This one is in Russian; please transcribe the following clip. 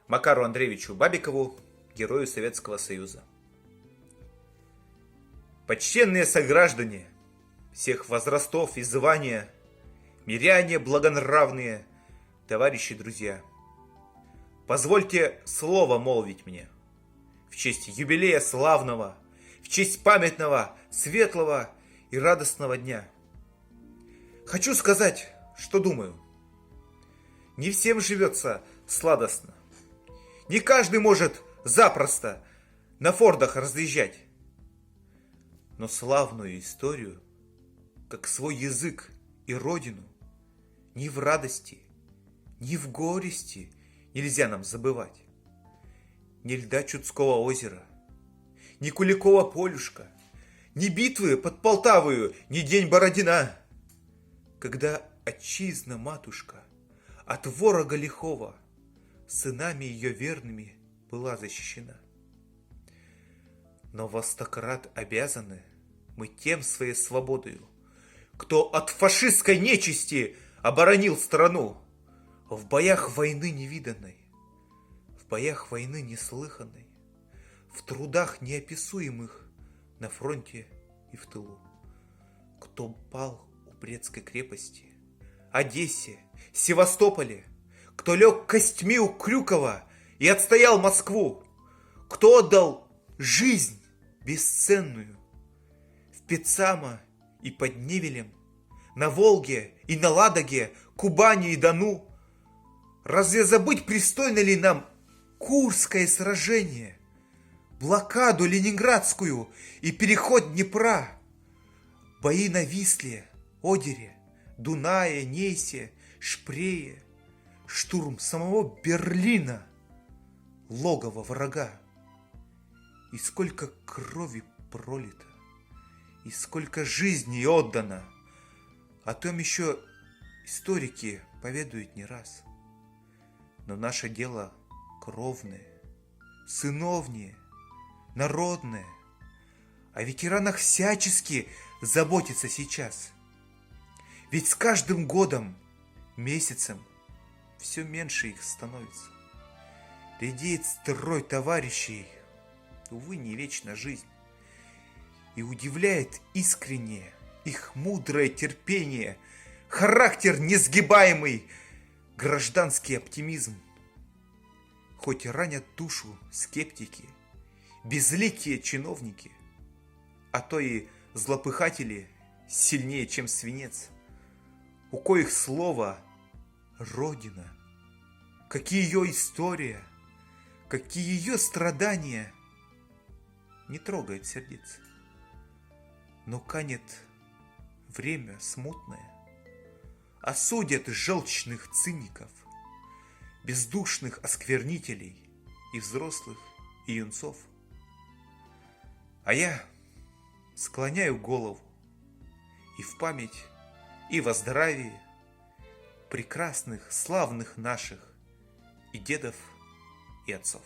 Макару Андреевичу Бабикову, герою Советского Союза. Почтенные сограждане всех возрастов и звания, миряне благонравные, товарищи, друзья, позвольте слово молвить мне в честь юбилея славного, в честь памятного, светлого и радостного дня. Хочу сказать, что думаю. Не всем живется сладостно. Не каждый может запросто на фордах разъезжать. Но славную историю, как свой язык и родину, ни в радости, ни в горести нельзя нам забывать. Ни льда Чудского озера, ни Куликова полюшка, ни битвы под Полтавою, ни день Бородина, когда отчизна-матушка от ворога лихого сынами ее верными была защищена. Но во стократ обязаны мы тем своей свободою, кто от фашистской нечисти оборонил страну в боях войны невиданной, в боях войны неслыханной, в трудах неописуемых на фронте и в тылу. Кто пал у Брестской крепости, Одессе, Севастополе, кто лег костьми у Крюкова и отстоял Москву, кто отдал жизнь бесценную в Пецамо и под Невелем, на Волге и на Ладоге, Кубани и Дону. Разве забыть пристойно ли нам Курское сражение, блокаду ленинградскую и переход Днепра, бои на Висле, Одере, Дунае, Нейсе, Шпрее, штурм самого Берлина, логово врага? И сколько крови пролито, и сколько жизней отдано, о том еще историки поведают не раз. Но наше дело кровное, сыновнее, народное. О ветеранах всячески заботится сейчас. Ведь с каждым годом, месяцем, все меньше их становится. Редеет строй товарищей, увы, не вечна жизнь. И удивляет искренне их мудрое терпение, характер несгибаемый, гражданский оптимизм. Хоть и ранят душу скептики, безликие чиновники, а то и злопыхатели сильнее, чем свинец, у коих слово Родина, какие ее история, какие ее страдания, не трогает сердец. Но канет время смутное, осудят желчных циников, бездушных осквернителей и взрослых, и юнцов. А я склоняю голову и в память, и во здравие прекрасных, славных наших и дедов, и отцов.